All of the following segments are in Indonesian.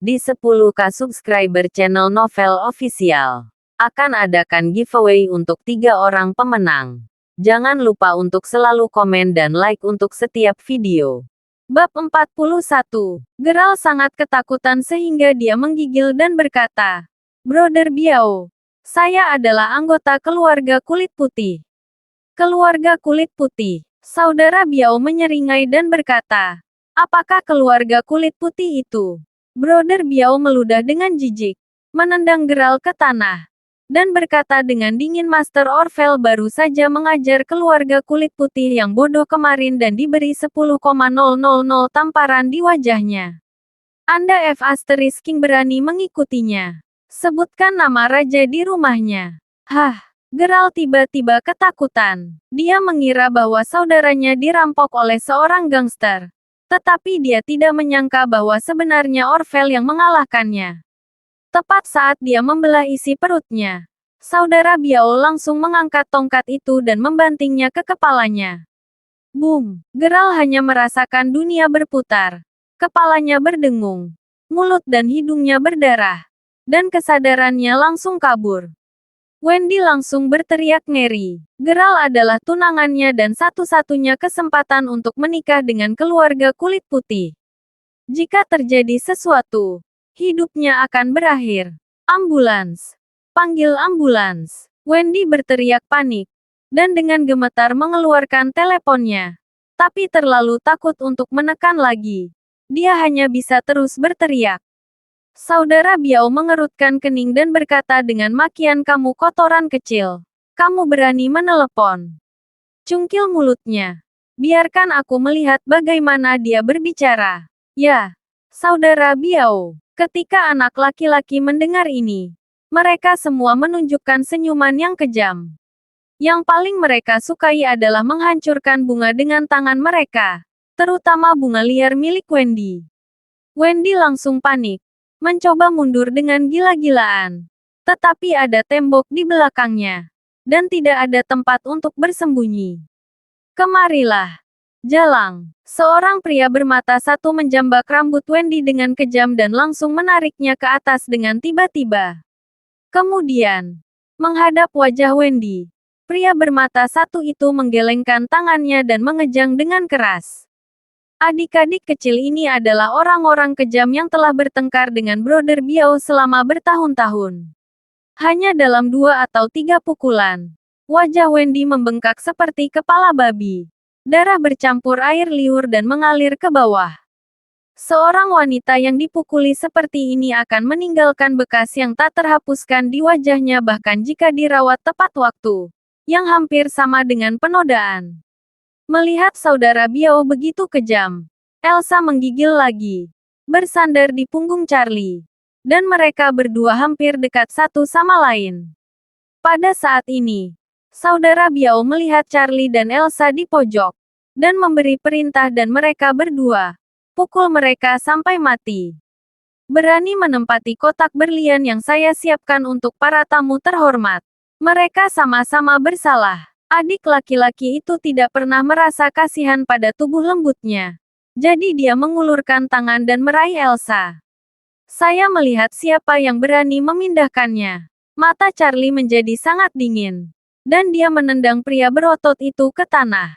Di 10K subscriber channel Novel Official, akan adakan giveaway untuk 3 orang pemenang. Jangan lupa untuk selalu komen dan like untuk setiap video. Bab 41. Geralt sangat ketakutan sehingga dia menggigil dan berkata, "Brother Biao, saya adalah anggota keluarga kulit putih." Keluarga kulit putih. Saudara Biao menyeringai dan berkata, "Apakah keluarga kulit putih itu?" Brother Biao meludah dengan jijik, menendang Geralt ke tanah, dan berkata dengan dingin, "Master Orvel baru saja mengajar keluarga kulit putih yang bodoh kemarin dan diberi 10,000 tamparan di wajahnya. Anda King berani mengikutinya. Sebutkan nama raja di rumahnya." Hah! Geralt tiba-tiba ketakutan. Dia mengira bahwa saudaranya dirampok oleh seorang gangster. Tetapi dia tidak menyangka bahwa sebenarnya Orvel yang mengalahkannya. Tepat saat dia membelah isi perutnya, saudara Biao langsung mengangkat tongkat itu dan membantingnya ke kepalanya. Boom! Geralt hanya merasakan dunia berputar. Kepalanya berdengung. Mulut dan hidungnya berdarah. Dan kesadarannya langsung kabur. Wendy langsung berteriak ngeri. Geralt adalah tunangannya dan satu-satunya kesempatan untuk menikah dengan keluarga kulit putih. Jika terjadi sesuatu, hidupnya akan berakhir. Ambulans! Panggil ambulans! Wendy berteriak panik. Dan dengan gemetar mengeluarkan teleponnya. Tapi terlalu takut untuk menekan lagi. Dia hanya bisa terus berteriak. Saudara Biao mengerutkan kening dan berkata dengan makian, "Kamu kotoran kecil. Kamu berani menelepon?" Cungkil mulutnya. "Biarkan aku melihat bagaimana dia berbicara." Ya, saudara Biao. Ketika anak laki-laki mendengar ini, mereka semua menunjukkan senyuman yang kejam. Yang paling mereka sukai adalah menghancurkan bunga dengan tangan mereka, terutama bunga liar milik Wendy. Wendy langsung panik. Mencoba mundur dengan gila-gilaan. Tetapi ada tembok di belakangnya. Dan tidak ada tempat untuk bersembunyi. "Kemarilah. Jalang." Seorang pria bermata satu menjambak rambut Wendy dengan kejam dan langsung menariknya ke atas dengan tiba-tiba. Kemudian, menghadap wajah Wendy, pria bermata satu itu menggelengkan tangannya dan mengejang dengan keras. Adik-adik kecil ini adalah orang-orang kejam yang telah bertengkar dengan Brother Biao selama bertahun-tahun. Hanya dalam 2 atau 3 pukulan, wajah Wendy membengkak seperti kepala babi. Darah bercampur air liur dan mengalir ke bawah. Seorang wanita yang dipukuli seperti ini akan meninggalkan bekas yang tak terhapuskan di wajahnya bahkan jika dirawat tepat waktu, yang hampir sama dengan penodaan. Melihat saudara Biao begitu kejam, Elsa menggigil lagi, bersandar di punggung Charlie. Dan mereka berdua hampir dekat satu sama lain. Pada saat ini, saudara Biao melihat Charlie dan Elsa di pojok, dan memberi perintah dan mereka berdua, pukul mereka sampai mati. "Berani menempati kotak berlian yang saya siapkan untuk para tamu terhormat. Mereka sama-sama bersalah." Adik laki-laki itu tidak pernah merasa kasihan pada tubuh lembutnya. Jadi dia mengulurkan tangan dan meraih Elsa. "Saya melihat siapa yang berani memindahkannya." Mata Charlie menjadi sangat dingin. Dan dia menendang pria berotot itu ke tanah.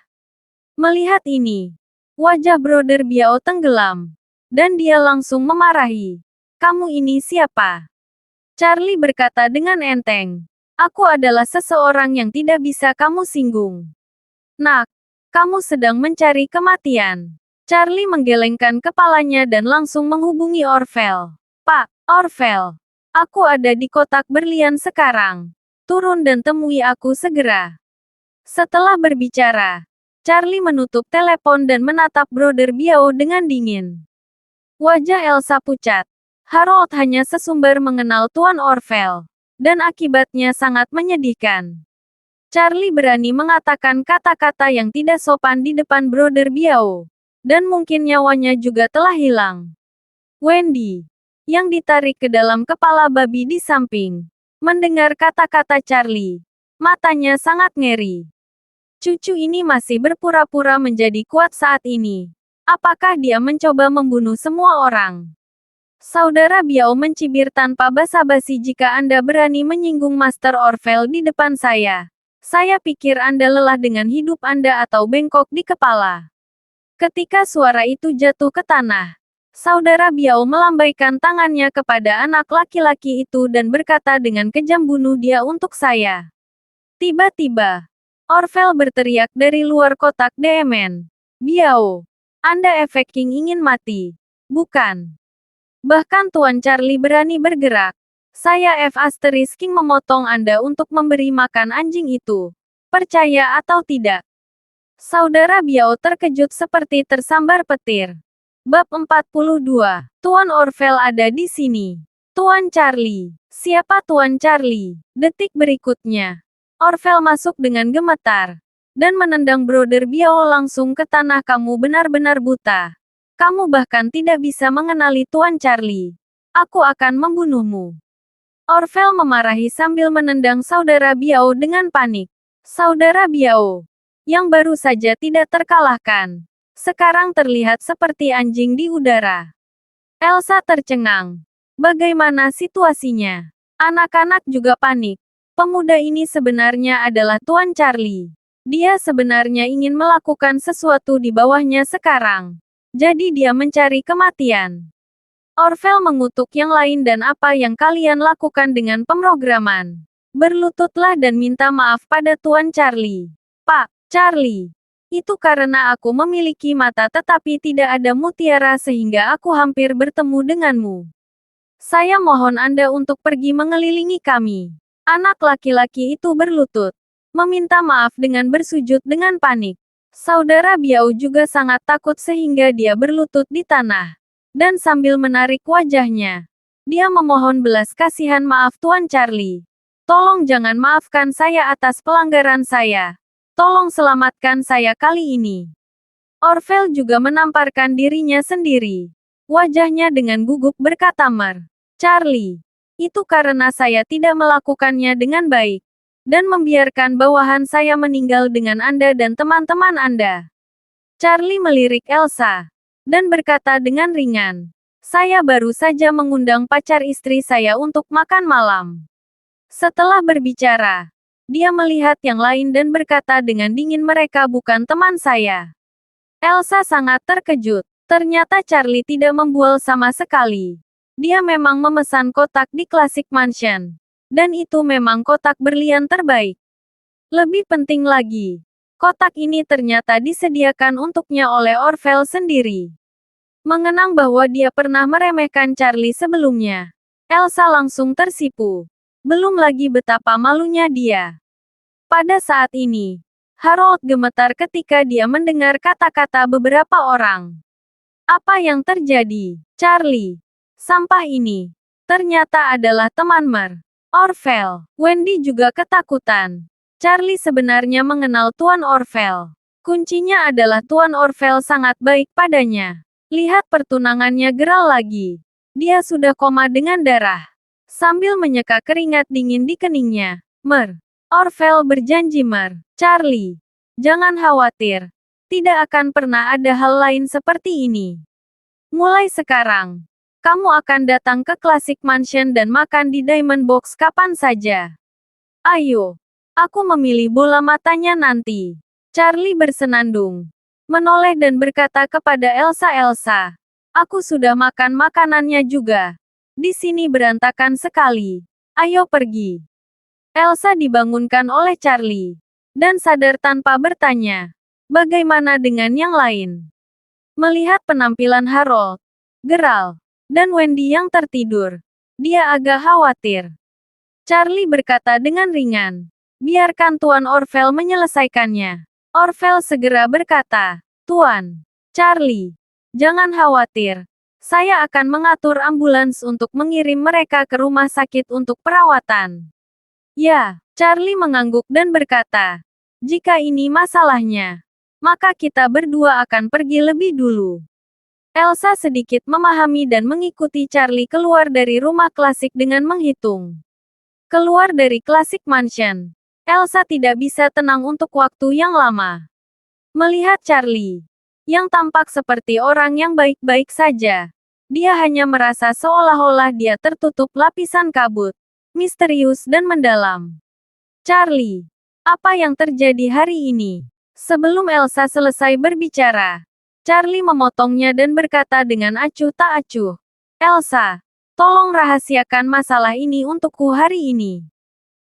Melihat ini, wajah Brother Biao tenggelam. Dan dia langsung memarahi. "Kamu ini siapa?" Charlie berkata dengan enteng. "Aku adalah seseorang yang tidak bisa kamu singgung. Nak, kamu sedang mencari kematian." Charlie menggelengkan kepalanya dan langsung menghubungi Orvel. "Pak Orvel, aku ada di kotak berlian sekarang. Turun dan temui aku segera." Setelah berbicara, Charlie menutup telepon dan menatap Brother Biao dengan dingin. Wajah Elsa pucat. Harold hanya sesumbar mengenal Tuan Orvel. Dan akibatnya sangat menyedihkan. Charlie berani mengatakan kata-kata yang tidak sopan di depan Brother Biao. Dan mungkin nyawanya juga telah hilang. Wendy, yang ditarik ke dalam kepala babi di samping, mendengar kata-kata Charlie. Matanya sangat ngeri. Cucu ini masih berpura-pura menjadi kuat saat ini. Apakah dia mencoba membunuh semua orang? Saudara Biao mencibir tanpa basa-basi jika Anda berani menyinggung Master Orvel di depan saya. Saya pikir Anda lelah dengan hidup Anda atau bengkok di kepala. Ketika suara itu jatuh ke tanah, Saudara Biao melambaikan tangannya kepada anak laki-laki itu dan berkata dengan kejam, "Bunuh dia untuk saya." Tiba-tiba, Orvel berteriak dari luar kotak DMN. "Biao, Anda efek King ingin mati, bukan? Bahkan Tuan Charlie berani bergerak. Saya King memotong Anda untuk memberi makan anjing itu. Percaya atau tidak?" Saudara Biao terkejut seperti tersambar petir. Bab 42. Tuan Orvel ada di sini. Tuan Charlie. Siapa Tuan Charlie? Detik berikutnya, Orvel masuk dengan gemetar dan menendang Brother Biao langsung ke tanah. "Kamu benar-benar buta. Kamu bahkan tidak bisa mengenali Tuan Charlie. Aku akan membunuhmu." Orvel memarahi sambil menendang Saudara Biao dengan panik. Saudara Biao, yang baru saja tidak terkalahkan, sekarang terlihat seperti anjing di udara. Elsa tercengang. Bagaimana situasinya? Anak-anak juga panik. Pemuda ini sebenarnya adalah Tuan Charlie. Dia sebenarnya ingin melakukan sesuatu di bawahnya sekarang. Jadi dia mencari kematian. Orvel mengutuk yang lain. "Dan apa yang kalian lakukan dengan pemrograman? Berlututlah dan minta maaf pada Tuan Charlie." "Pak Charlie, itu karena aku memiliki mata tetapi tidak ada mutiara sehingga aku hampir bertemu denganmu. Saya mohon Anda untuk pergi mengelilingi kami." Anak laki-laki itu berlutut, meminta maaf dengan bersujud dengan panik. Saudara Biao juga sangat takut sehingga dia berlutut di tanah. Dan sambil menarik wajahnya, dia memohon belas kasihan, "Maaf Tuan Charlie. Tolong jangan maafkan saya atas pelanggaran saya. Tolong selamatkan saya kali ini." Orvel juga menamparkan dirinya sendiri. Wajahnya dengan gugup berkata, "Charlie, itu karena saya tidak melakukannya dengan baik. Dan membiarkan bawahan saya meninggal dengan Anda dan teman-teman Anda." Charlie melirik Elsa dan berkata dengan ringan, "Saya baru saja mengundang pacar istri saya untuk makan malam." Setelah berbicara, dia melihat yang lain dan berkata dengan dingin, "Mereka bukan teman saya." Elsa sangat terkejut. Ternyata Charlie tidak membual sama sekali. Dia memang memesan kotak di Classic Mansion. Dan itu memang kotak berlian terbaik. Lebih penting lagi, kotak ini ternyata disediakan untuknya oleh Orvel sendiri. Mengenang bahwa dia pernah meremehkan Charlie sebelumnya, Elsa langsung tersipu. Belum lagi betapa malunya dia. Pada saat ini, Harold gemetar ketika dia mendengar kata-kata beberapa orang. Apa yang terjadi? Charlie, sampah ini, ternyata adalah teman Orvel. Wendy juga ketakutan. Charlie sebenarnya mengenal Tuan Orvel. Kuncinya adalah Tuan Orvel sangat baik padanya. Lihat pertunangannya geral lagi. Dia sudah koma dengan darah. Sambil menyeka keringat dingin di keningnya, Orvel berjanji, "Charlie, jangan khawatir. Tidak akan pernah ada hal lain seperti ini. Mulai sekarang, kamu akan datang ke Classic Mansion dan makan di Diamond Box kapan saja. Ayo, aku memilih bola matanya nanti." Charlie bersenandung, menoleh dan berkata kepada Elsa, "Elsa, aku sudah makan makanannya juga. Di sini berantakan sekali. Ayo pergi." Elsa dibangunkan oleh Charlie, dan sadar tanpa bertanya, "Bagaimana dengan yang lain?" Melihat penampilan Harold, Geralt, dan Wendy yang tertidur, dia agak khawatir. Charlie berkata dengan ringan, "Biarkan Tuan Orvel menyelesaikannya." Orvel segera berkata, "Tuan Charlie, jangan khawatir. Saya akan mengatur ambulans untuk mengirim mereka ke rumah sakit untuk perawatan." "Ya." Charlie mengangguk dan berkata, "Jika ini masalahnya, maka kita berdua akan pergi lebih dulu." Elsa sedikit memahami dan mengikuti Charlie keluar dari rumah klasik dengan menghitung. Keluar dari Classic Mansion, Elsa tidak bisa tenang untuk waktu yang lama. Melihat Charlie, yang tampak seperti orang yang baik-baik saja, Dia hanya merasa seolah-olah dia tertutup lapisan kabut, misterius dan mendalam. Charlie, apa yang terjadi hari ini? Sebelum Elsa selesai berbicara, Charlie memotongnya dan berkata dengan acuh tak acuh. Elsa, tolong rahasiakan masalah ini untukku hari ini.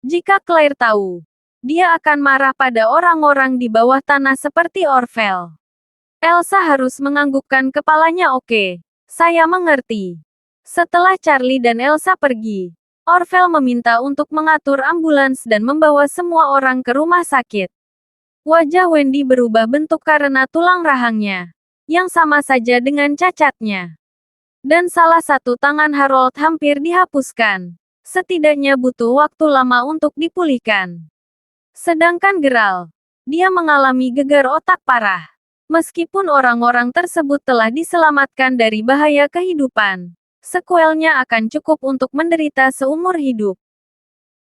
Jika Claire tahu, dia akan marah pada orang-orang di bawah tanah seperti Orvel. Elsa harus menganggukkan kepalanya. Oke, saya mengerti. Setelah Charlie dan Elsa pergi, Orvel meminta untuk mengatur ambulans dan membawa semua orang ke rumah sakit. Wajah Wendy berubah bentuk karena tulang rahangnya, yang sama saja dengan cacatnya. Dan salah satu tangan Harold hampir dihapuskan. Setidaknya butuh waktu lama untuk dipulihkan. Sedangkan Geralt, dia mengalami gegar otak parah. Meskipun orang-orang tersebut telah diselamatkan dari bahaya kehidupan, sekuelnya akan cukup untuk menderita seumur hidup.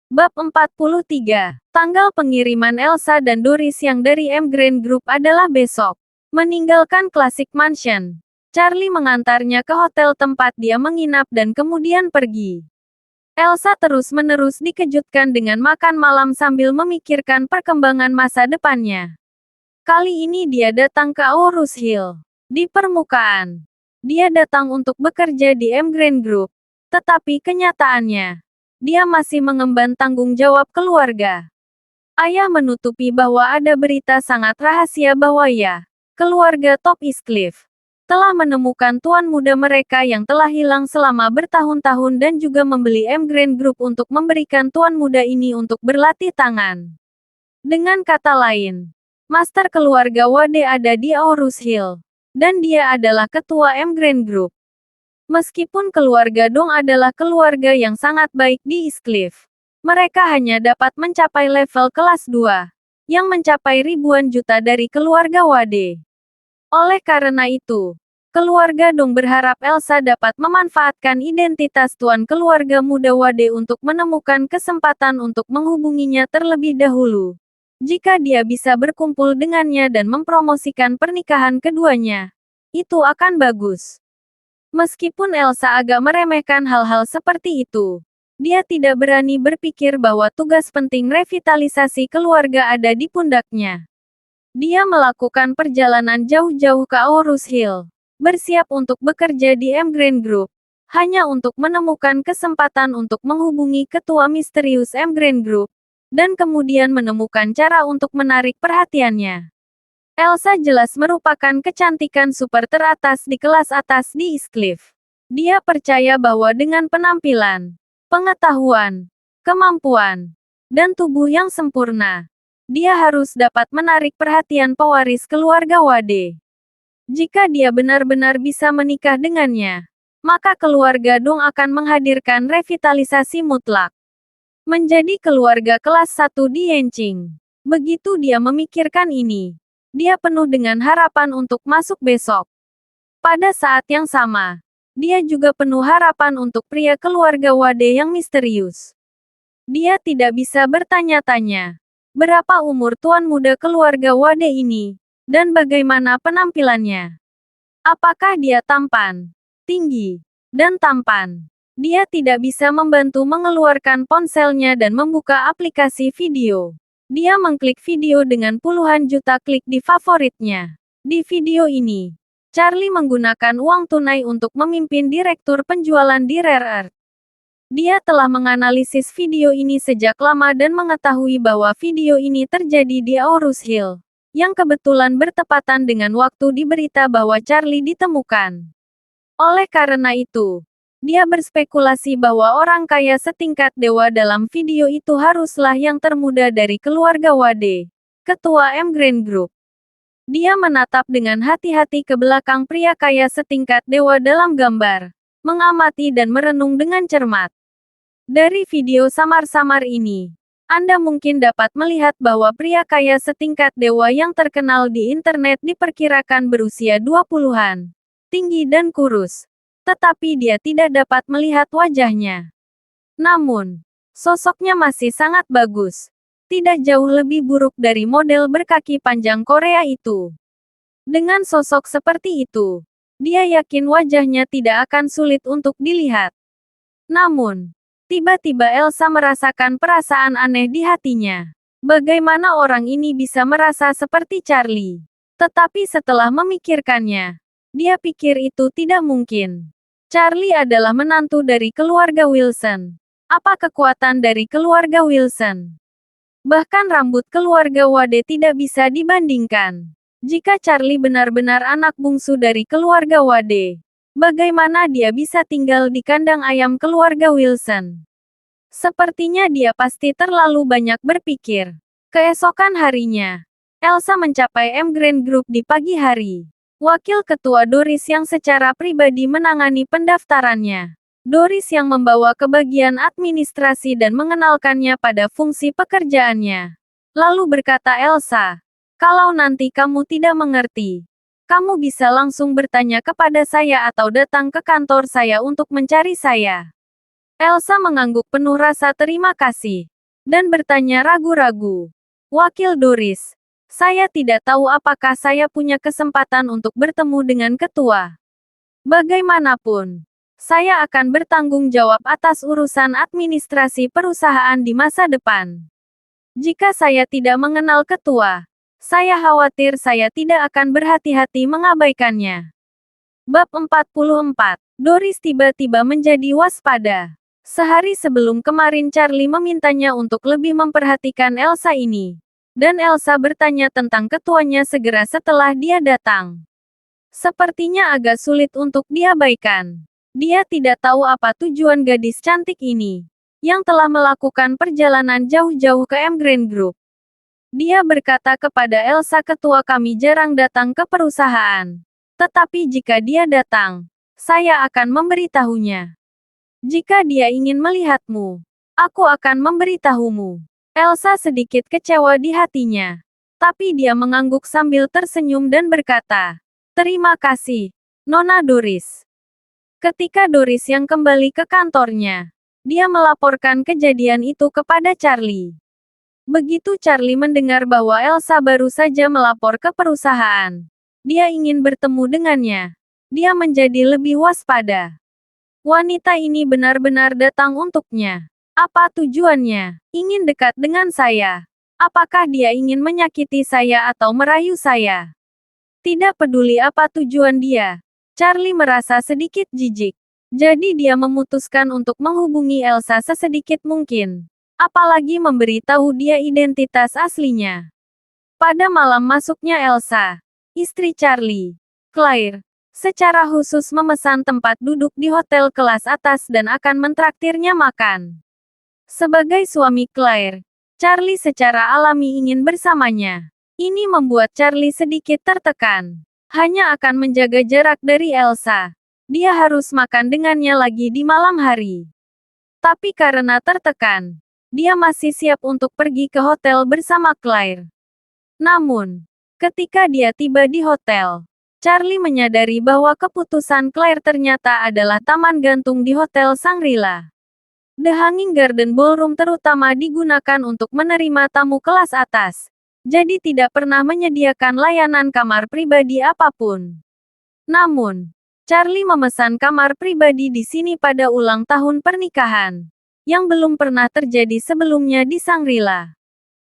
Bab 43. Tanggal pengiriman Elsa dan Doris yang dari Emgreen Group adalah besok. Meninggalkan Classic Mansion, Charlie mengantarnya ke hotel tempat dia menginap dan kemudian pergi. Elsa terus-menerus dikejutkan dengan makan malam sambil memikirkan perkembangan masa depannya. Kali ini dia datang ke Aurus Hill. Di permukaan, dia datang untuk bekerja di Emgreen Group. Tetapi kenyataannya, dia masih mengemban tanggung jawab keluarga. Ayah menutupi bahwa ada berita sangat rahasia bahwa keluarga Top Eastcliff, telah menemukan tuan muda mereka yang telah hilang selama bertahun-tahun dan juga membeli Emgreen Group untuk memberikan tuan muda ini untuk berlatih tangan. Dengan kata lain, Master keluarga Wade ada di Aurus Hill, dan dia adalah ketua Emgreen Group. Meskipun keluarga Dong adalah keluarga yang sangat baik di Eastcliff, mereka hanya dapat mencapai level kelas 2, yang mencapai ribuan juta dari keluarga Wade. Oleh karena itu, keluarga Dong berharap Elsa dapat memanfaatkan identitas tuan keluarga muda Wade untuk menemukan kesempatan untuk menghubunginya terlebih dahulu. Jika dia bisa berkumpul dengannya dan mempromosikan pernikahan keduanya, itu akan bagus. Meskipun Elsa agak meremehkan hal-hal seperti itu, dia tidak berani berpikir bahwa tugas penting revitalisasi keluarga ada di pundaknya. Dia melakukan perjalanan jauh-jauh ke Aurus Hill, bersiap untuk bekerja di Emgreen Group, hanya untuk menemukan kesempatan untuk menghubungi ketua misterius Emgreen Group, dan kemudian menemukan cara untuk menarik perhatiannya. Elsa jelas merupakan kecantikan super teratas di kelas atas di Eastcliff. Dia percaya bahwa dengan penampilan, pengetahuan, kemampuan, dan tubuh yang sempurna, dia harus dapat menarik perhatian pewaris keluarga Wade. Jika dia benar-benar bisa menikah dengannya, maka keluarga Dong akan menghadirkan revitalisasi mutlak. Menjadi keluarga kelas 1 di Yenching. Begitu dia memikirkan ini, dia penuh dengan harapan untuk masuk besok. Pada saat yang sama, dia juga penuh harapan untuk pria keluarga Wade yang misterius. Dia tidak bisa bertanya-tanya, berapa umur tuan muda keluarga Wade ini, dan bagaimana penampilannya. Apakah dia tampan, tinggi, dan tampan? Dia tidak bisa membantu mengeluarkan ponselnya dan membuka aplikasi video. Dia mengklik video dengan puluhan juta klik di favoritnya. Di video ini, Charlie menggunakan uang tunai untuk memimpin direktur penjualan di Rare Earth. Dia telah menganalisis video ini sejak lama dan mengetahui bahwa video ini terjadi di Aurus Hill, yang kebetulan bertepatan dengan waktu di berita bahwa Charlie ditemukan. Oleh karena itu, dia berspekulasi bahwa orang kaya setingkat dewa dalam video itu haruslah yang termuda dari keluarga Wade, ketua Emgreen Group. Dia menatap dengan hati-hati ke belakang pria kaya setingkat dewa dalam gambar, mengamati dan merenung dengan cermat. Dari video samar-samar ini, Anda mungkin dapat melihat bahwa pria kaya setingkat dewa yang terkenal di internet diperkirakan berusia 20-an, tinggi dan kurus. Tetapi dia tidak dapat melihat wajahnya. Namun, sosoknya masih sangat bagus. Tidak jauh lebih buruk dari model berkaki panjang Korea itu. Dengan sosok seperti itu, Dia yakin wajahnya tidak akan sulit untuk dilihat. Namun, tiba-tiba Elsa merasakan perasaan aneh di hatinya. Bagaimana orang ini bisa merasa seperti Charlie? Tetapi setelah memikirkannya, dia pikir itu tidak mungkin. Charlie adalah menantu dari keluarga Wilson. Apa kekuatan dari keluarga Wilson? Bahkan rambut keluarga Wade tidak bisa dibandingkan. Jika Charlie benar-benar anak bungsu dari keluarga Wade, bagaimana dia bisa tinggal di kandang ayam keluarga Wilson? Sepertinya dia pasti terlalu banyak berpikir. Keesokan harinya, Elsa mencapai M Grand Group di pagi hari. Wakil Ketua Doris yang secara pribadi menangani pendaftarannya. Doris yang membawa ke bagian administrasi dan mengenalkannya pada fungsi pekerjaannya. Lalu berkata Elsa, kalau nanti kamu tidak mengerti, kamu bisa langsung bertanya kepada saya atau datang ke kantor saya untuk mencari saya. Elsa mengangguk penuh rasa terima kasih, dan bertanya ragu-ragu. Wakil Doris, saya tidak tahu apakah saya punya kesempatan untuk bertemu dengan ketua. Bagaimanapun, saya akan bertanggung jawab atas urusan administrasi perusahaan di masa depan. Jika saya tidak mengenal ketua, saya khawatir saya tidak akan berhati-hati mengabaikannya. Bab 44. Doris tiba-tiba menjadi waspada. Sehari sebelum kemarin Charlie memintanya untuk lebih memperhatikan Elsa ini. Dan Elsa bertanya tentang ketuanya segera setelah dia datang. Sepertinya agak sulit untuk diabaikan. Dia tidak tahu apa tujuan gadis cantik ini, yang telah melakukan perjalanan jauh-jauh ke M Grand Group. Dia berkata kepada Elsa, ketua kami jarang datang ke perusahaan. Tetapi jika dia datang, saya akan memberitahunya. Jika dia ingin melihatmu, aku akan memberitahumu. Elsa sedikit kecewa di hatinya. Tapi dia mengangguk sambil tersenyum dan berkata, terima kasih, Nona Doris. Ketika Doris yang kembali ke kantornya, dia melaporkan kejadian itu kepada Charlie. Begitu Charlie mendengar bahwa Elsa baru saja melapor ke perusahaan, dia ingin bertemu dengannya. Dia menjadi lebih waspada. Wanita ini benar-benar datang untuknya. Apa tujuannya? Ingin dekat dengan saya? Apakah dia ingin menyakiti saya atau merayu saya? Tidak peduli apa tujuan dia. Charlie merasa sedikit jijik. Jadi dia memutuskan untuk menghubungi Elsa sesedikit mungkin. Apalagi memberitahu dia identitas aslinya. Pada malam masuknya Elsa, istri Charlie, Claire, secara khusus memesan tempat duduk di hotel kelas atas dan akan mentraktirnya makan. Sebagai suami Claire, Charlie secara alami ingin bersamanya. Ini membuat Charlie sedikit tertekan. Hanya akan menjaga jarak dari Elsa. Dia harus makan dengannya lagi di malam hari. Tapi karena tertekan, dia masih siap untuk pergi ke hotel bersama Claire. Namun, ketika dia tiba di hotel, Charlie menyadari bahwa keputusan Claire ternyata adalah taman gantung di Hotel Shangri-La. The Hanging Garden Ballroom terutama digunakan untuk menerima tamu kelas atas, jadi tidak pernah menyediakan layanan kamar pribadi apapun. Namun, Charlie memesan kamar pribadi di sini pada ulang tahun pernikahan, yang belum pernah terjadi sebelumnya di Shangri-La.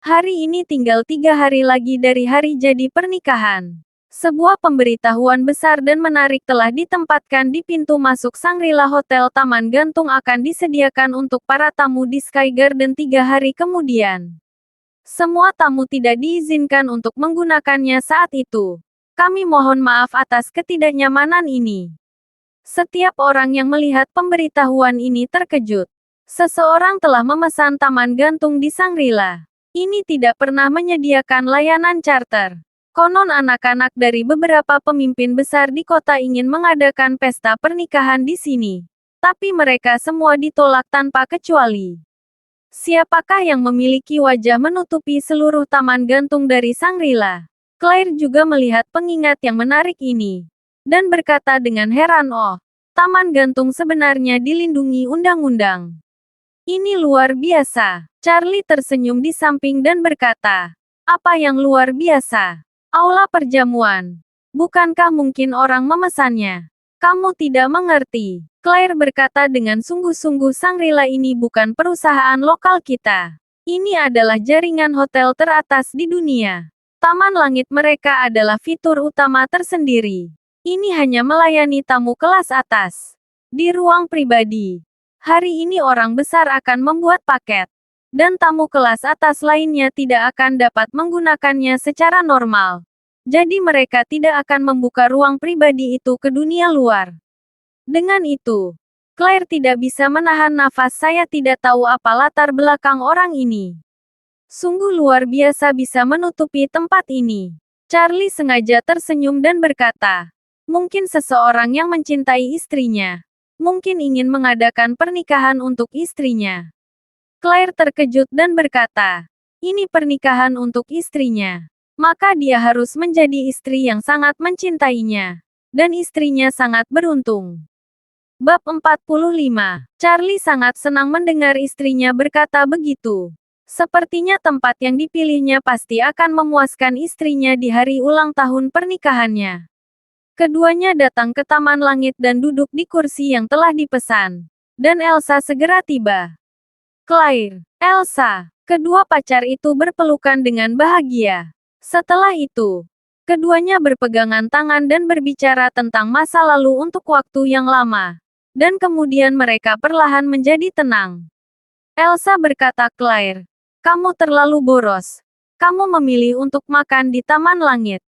Hari ini tinggal 3 hari lagi dari hari jadi pernikahan. Sebuah pemberitahuan besar dan menarik telah ditempatkan di pintu masuk Shangri-La Hotel Taman Gantung akan disediakan untuk para tamu di Sky Garden 3 hari kemudian. Semua tamu tidak diizinkan untuk menggunakannya saat itu. Kami mohon maaf atas ketidaknyamanan ini. Setiap orang yang melihat pemberitahuan ini terkejut. Seseorang telah memesan taman gantung di Shangri-La. Ini tidak pernah menyediakan layanan charter. Konon anak-anak dari beberapa pemimpin besar di kota ingin mengadakan pesta pernikahan di sini. Tapi mereka semua ditolak tanpa kecuali. Siapakah yang memiliki wajah menutupi seluruh taman gantung dari Shangri-La? Claire juga melihat pengingat yang menarik ini. Dan berkata dengan heran, oh, taman gantung sebenarnya dilindungi undang-undang. Ini luar biasa. Charlie tersenyum di samping dan berkata, apa yang luar biasa? Aula perjamuan. Bukankah mungkin orang memesannya? Kamu tidak mengerti. Claire berkata dengan sungguh-sungguh, Shangri-La ini bukan perusahaan lokal kita. Ini adalah jaringan hotel teratas di dunia. Taman langit mereka adalah fitur utama tersendiri. Ini hanya melayani tamu kelas atas. Di ruang pribadi. Hari ini orang besar akan membuat paket. Dan tamu kelas atas lainnya tidak akan dapat menggunakannya secara normal. Jadi mereka tidak akan membuka ruang pribadi itu ke dunia luar. Dengan itu, Claire tidak bisa menahan nafas. Saya tidak tahu apa latar belakang orang ini. Sungguh luar biasa bisa menutupi tempat ini. Charlie sengaja tersenyum dan berkata, mungkin seseorang yang mencintai istrinya. Mungkin ingin mengadakan pernikahan untuk istrinya. Claire terkejut dan berkata, ini pernikahan untuk istrinya. Maka dia harus menjadi istri yang sangat mencintainya. Dan istrinya sangat beruntung. Bab 45. Charlie sangat senang mendengar istrinya berkata begitu. Sepertinya tempat yang dipilihnya pasti akan memuaskan istrinya di hari ulang tahun pernikahannya. Keduanya datang ke Taman Langit dan duduk di kursi yang telah dipesan. Dan Elsa segera tiba. Claire, Elsa, kedua pacar itu berpelukan dengan bahagia. Setelah itu, keduanya berpegangan tangan dan berbicara tentang masa lalu untuk waktu yang lama. Dan kemudian mereka perlahan menjadi tenang. Elsa berkata, Claire, kamu terlalu boros. Kamu memilih untuk makan di Taman Langit.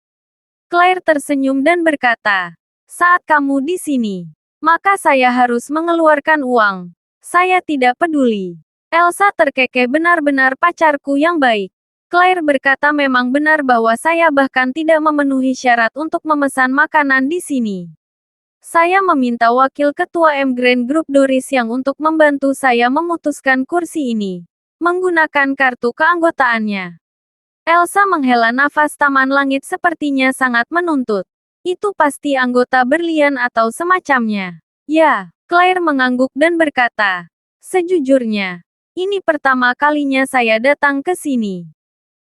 Claire tersenyum dan berkata, saat kamu di sini, maka saya harus mengeluarkan uang. Saya tidak peduli. Elsa terkekeh, benar-benar pacarku yang baik. Claire berkata, memang benar bahwa saya bahkan tidak memenuhi syarat untuk memesan makanan di sini. Saya meminta wakil ketua M Grand Group Doris yang untuk membantu saya memutuskan kursi ini. Menggunakan kartu keanggotaannya. Elsa menghela nafas. Taman Langit sepertinya sangat menuntut. Itu pasti anggota berlian atau semacamnya. Ya, Claire mengangguk dan berkata, sejujurnya, ini pertama kalinya saya datang ke sini.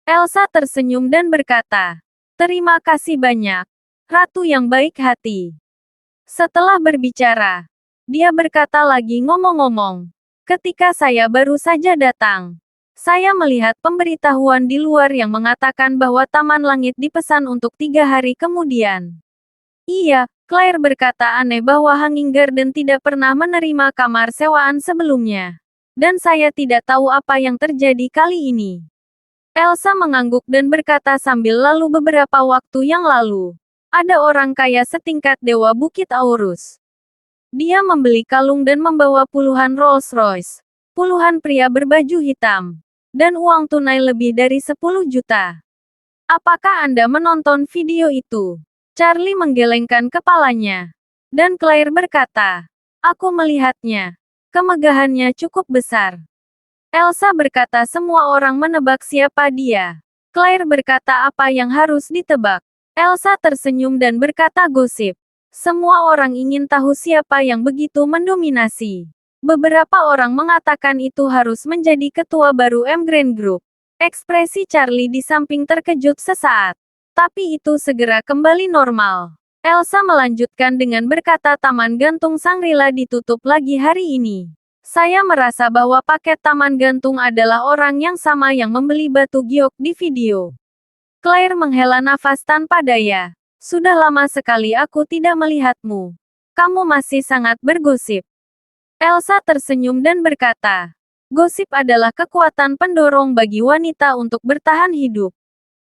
Elsa tersenyum dan berkata, terima kasih banyak, Ratu yang baik hati. Setelah berbicara, dia berkata lagi, ngomong-ngomong, ketika saya baru saja datang, saya melihat pemberitahuan di luar yang mengatakan bahwa Taman Langit dipesan untuk 3 hari kemudian. Iya, Claire berkata, aneh bahwa Hanging Garden tidak pernah menerima kamar sewaan sebelumnya. Dan saya tidak tahu apa yang terjadi kali ini. Elsa mengangguk dan berkata sambil lalu beberapa waktu yang lalu. Ada orang kaya setingkat Dewa Bukit Aurus. Dia membeli kalung dan membawa puluhan Rolls Royce. Puluhan pria berbaju hitam. Dan uang tunai lebih dari 10 juta. Apakah Anda menonton video itu? Charlie menggelengkan kepalanya. Dan Claire berkata, aku melihatnya. Kemegahannya cukup besar. Elsa berkata, semua orang menebak siapa dia. Claire berkata, apa yang harus ditebak? Elsa tersenyum dan berkata, gosip. Semua orang ingin tahu siapa yang begitu mendominasi. Beberapa orang mengatakan itu harus menjadi ketua baru M Grand Group. Ekspresi Charlie di samping terkejut sesaat. Tapi itu segera kembali normal. Elsa melanjutkan dengan berkata, Taman Gantung Shangri-La ditutup lagi hari ini. Saya merasa bahwa paket Taman Gantung adalah orang yang sama yang membeli batu giok di video. Claire menghela nafas tanpa daya. Sudah lama sekali aku tidak melihatmu. Kamu masih sangat bergosip. Elsa tersenyum dan berkata, gosip adalah kekuatan pendorong bagi wanita untuk bertahan hidup.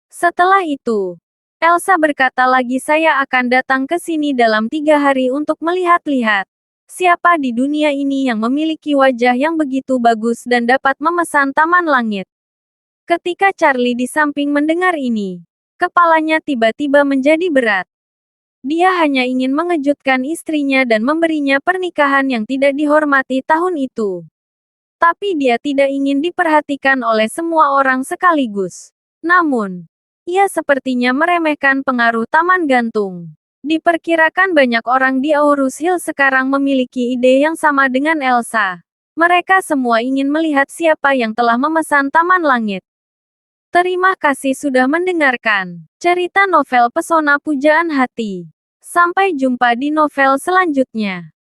Setelah itu, Elsa berkata lagi, saya akan datang ke sini dalam 3 hari untuk melihat-lihat. Siapa di dunia ini yang memiliki wajah yang begitu bagus dan dapat memesan Taman Langit? Ketika Charlie di samping mendengar ini, kepalanya tiba-tiba menjadi berat. Dia hanya ingin mengejutkan istrinya dan memberinya pernikahan yang tidak dihormati tahun itu. Tapi dia tidak ingin diperhatikan oleh semua orang sekaligus. Namun, ia sepertinya meremehkan pengaruh Taman Gantung. Diperkirakan banyak orang di Aurus Hill sekarang memiliki ide yang sama dengan Elsa. Mereka semua ingin melihat siapa yang telah memesan Taman Langit. Terima kasih sudah mendengarkan cerita novel Pesona Pujaan Hati. Sampai jumpa di novel selanjutnya.